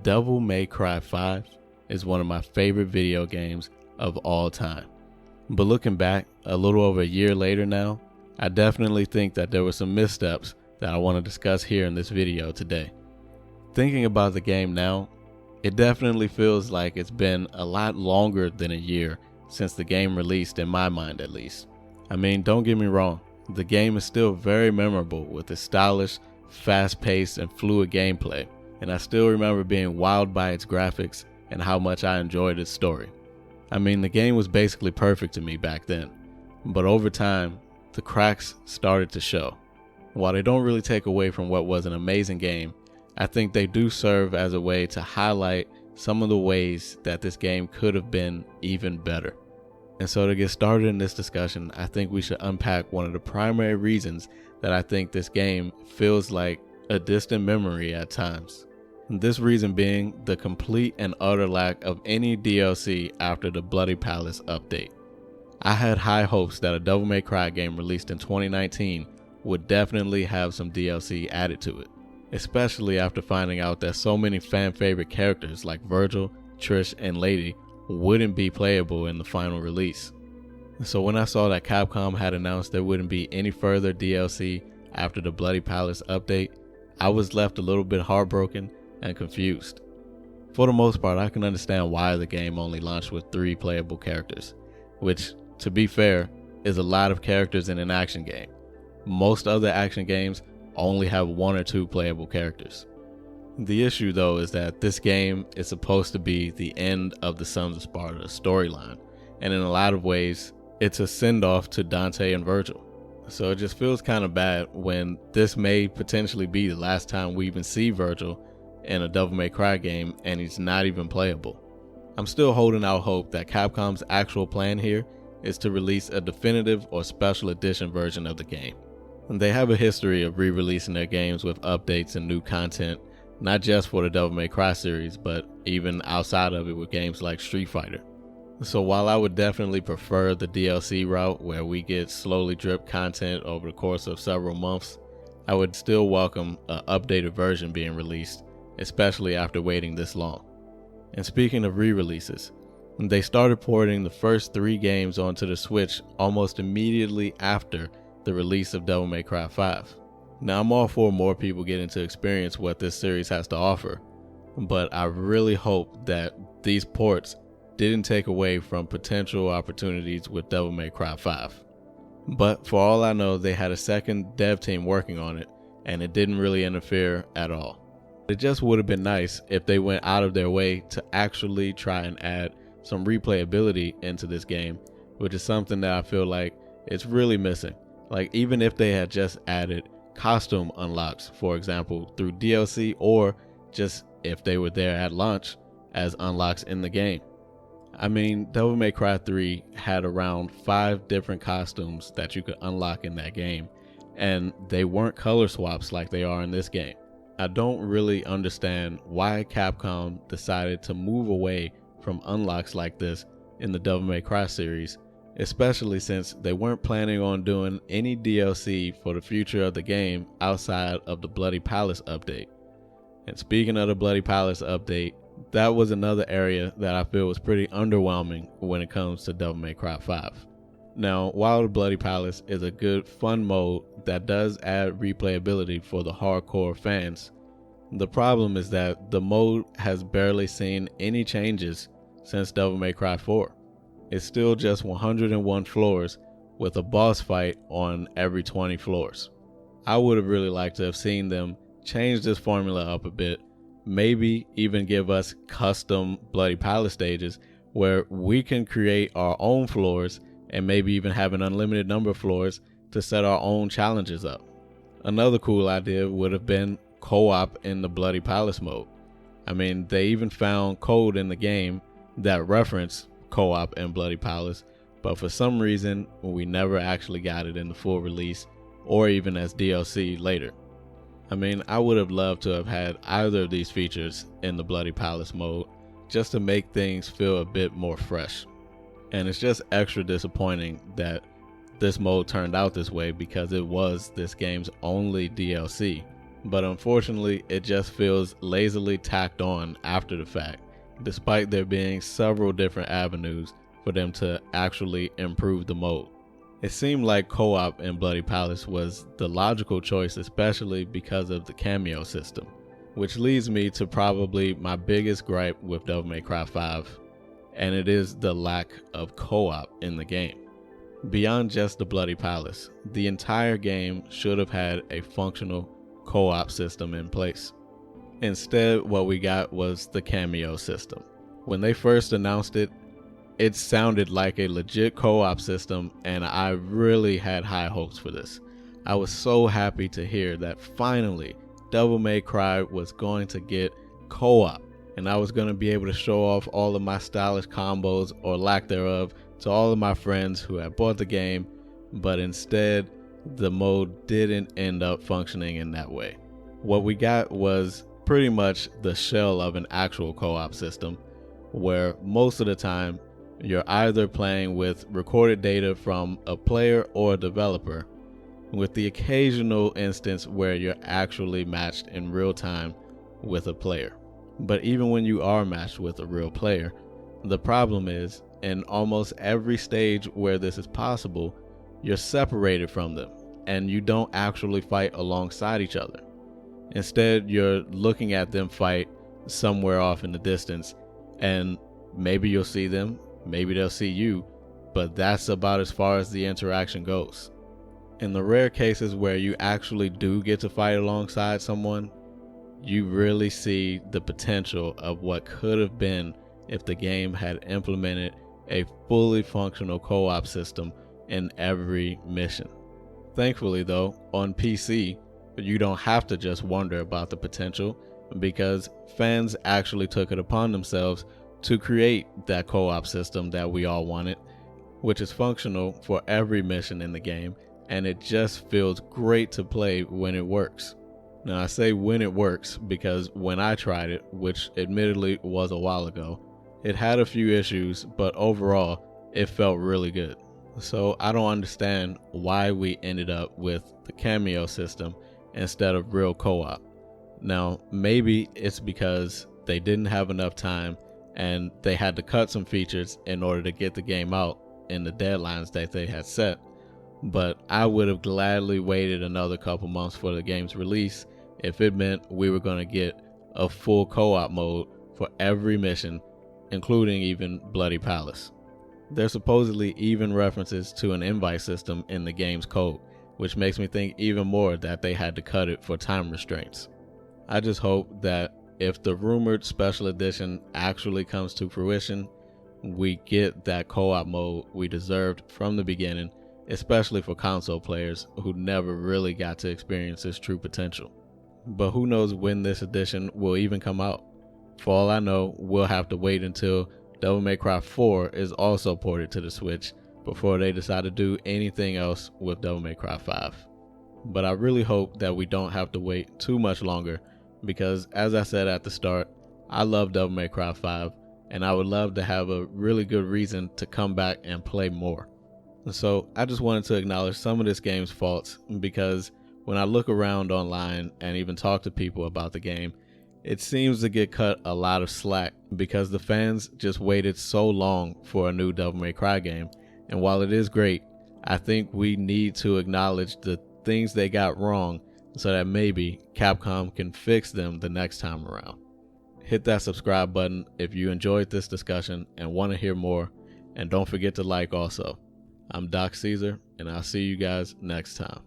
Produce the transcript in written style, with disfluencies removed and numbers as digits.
Devil May Cry 5 is one of my favorite video games of all time. But looking back, a little over a year later now, I definitely think that there were some missteps that I want to discuss here in this video today. Thinking about the game now, it definitely feels like it's been a lot longer than a year since the game released, in my mind at least. I mean, don't get me wrong, the game is still very memorable with its stylish, fast-paced, and fluid gameplay, and I still remember being wowed by its graphics and how much I enjoyed its story. I mean, the game was basically perfect to me back then, but over time, the cracks started to show. While they don't really take away from what was an amazing game, I think they do serve as a way to highlight some of the ways that this game could have been even better. And so to get started in this discussion, I think we should unpack one of the primary reasons that I think this game feels like a distant memory at times. This reason being the complete and utter lack of any DLC after the Bloody Palace update. I had high hopes that a Devil May Cry game released in 2019 would definitely have some DLC added to it, especially after finding out that so many fan favorite characters like Virgil, Trish, and Lady wouldn't be playable in the final release. So when I saw that Capcom had announced there wouldn't be any further DLC after the Bloody Palace update, I was left a little bit heartbroken and confused. For the most part, I can understand why the game only launched with 3 playable characters, which, to be fair, is a lot of characters in an action game. Most other action games only have 1 or 2 playable characters. The issue though is that this game is supposed to be the end of the Sons of Sparta storyline, and in a lot of ways, it's a send-off to Dante and Virgil. So it just feels kind of bad when this may potentially be the last time we even see Virgil in a Devil May Cry game and he's not even playable. I'm still holding out hope that Capcom's actual plan here is to release a definitive or special edition version of the game. And they have a history of re-releasing their games with updates and new content, not just for the Devil May Cry series, but even outside of it with games like Street Fighter. So while I would definitely prefer the DLC route where we get slowly drip content over the course of several months, I would still welcome an updated version being released, especially after waiting this long. And speaking of re-releases, they started porting the first 3 games onto the Switch almost immediately after the release of Devil May Cry 5. Now I'm all for more people getting to experience what this series has to offer, but I really hope that these ports didn't take away from potential opportunities with Devil May Cry 5. But for all I know, they had a second dev team working on it, and it didn't really interfere at all. It just would have been nice if they went out of their way to actually try and add some replayability into this game, which is something that I feel like it's really missing. Like, even if they had just added costume unlocks, for example, through DLC, or just if they were there at launch as unlocks in the game. I mean, Devil May Cry 3 had around 5 different costumes that you could unlock in that game, and they weren't color swaps like they are in this game. I don't really understand why Capcom decided to move away from unlocks like this in the Devil May Cry series, especially since they weren't planning on doing any DLC for the future of the game outside of the Bloody Palace update. And speaking of the Bloody Palace update, that was another area that I feel was pretty underwhelming when it comes to Devil May Cry 5. Now, while the Bloody Palace is a good fun mode that does add replayability for the hardcore fans, the problem is that the mode has barely seen any changes since Devil May Cry 4. It's still just 101 floors with a boss fight on every 20 floors. I would have really liked to have seen them change this formula up a bit, maybe even give us custom Bloody Palace stages where we can create our own floors and maybe even have an unlimited number of floors to set our own challenges up. Another cool idea would have been co-op in the Bloody Palace mode. I mean, they even found code in the game that referenced co-op in Bloody Palace, but for some reason we never actually got it in the full release or even as DLC later. I mean, I would have loved to have had either of these features in the Bloody Palace mode just to make things feel a bit more fresh. And it's just extra disappointing that this mode turned out this way because it was this game's only DLC. but unfortunately it just feels lazily tacked on after the fact, despite there being several different avenues for them to actually improve the mode. It seemed like co-op in Bloody Palace was the logical choice, especially because of the Cameo system, which leads me to probably my biggest gripe with Devil May Cry 5, and it is the lack of co-op in the game. Beyond just the Bloody Palace, the entire game should have had a functional co-op system in place. Instead, what we got was the Cameo system. When they first announced it, it sounded like a legit co-op system, and I really had high hopes for this. I was so happy to hear that finally Devil May Cry was going to get co-op, and I was going to be able to show off all of my stylish combos, or lack thereof, to all of my friends who had bought the game, but instead the mode didn't end up functioning in that way. What we got was pretty much the shell of an actual co-op system, where most of the time you're either playing with recorded data from a player or a developer, with the occasional instance where you're actually matched in real time with a player. But even when you are matched with a real player, the problem is, in almost every stage where this is possible, you're separated from them and you don't actually fight alongside each other. Instead, you're looking at them fight somewhere off in the distance, and maybe you'll see them, maybe they'll see you, but that's about as far as the interaction goes. In the rare cases where you actually do get to fight alongside someone, you really see the potential of what could have been if the game had implemented a fully functional co-op system in every mission. Thankfully though, on PC, you don't have to just wonder about the potential, because fans actually took it upon themselves to create that co-op system that we all wanted, which is functional for every mission in the game, and it just feels great to play when it works. Now I say when it works because when I tried it, which admittedly was a while ago, it had a few issues, but overall it felt really good. So I don't understand why we ended up with the Cameo system instead of real co-op. Now maybe it's because they didn't have enough time and they had to cut some features in order to get the game out in the deadlines that they had set, but I would have gladly waited another couple months for the game's release if it meant we were going to get a full co-op mode for every mission, including even Bloody Palace. There's supposedly even references to an invite system in the game's code, which makes me think even more that they had to cut it for time restraints. I just hope that if the rumored special edition actually comes to fruition, we get that co-op mode we deserved from the beginning, especially for console players who never really got to experience its true potential. But who knows when this edition will even come out? For all I know, we'll have to wait until Devil May Cry 4 is also ported to the Switch before they decide to do anything else with Devil May Cry 5. But I really hope that we don't have to wait too much longer, because as I said at the start, I love Devil May Cry 5 and I would love to have a really good reason to come back and play more. So I just wanted to acknowledge some of this game's faults, because when I look around online and even talk to people about the game, it seems to get cut a lot of slack because the fans just waited so long for a new Devil May Cry game. And while it is great, I think we need to acknowledge the things they got wrong so that maybe Capcom can fix them the next time around. Hit that subscribe button if you enjoyed this discussion and want to hear more, and don't forget to like also. I'm Doc Caesar, and I'll see you guys next time.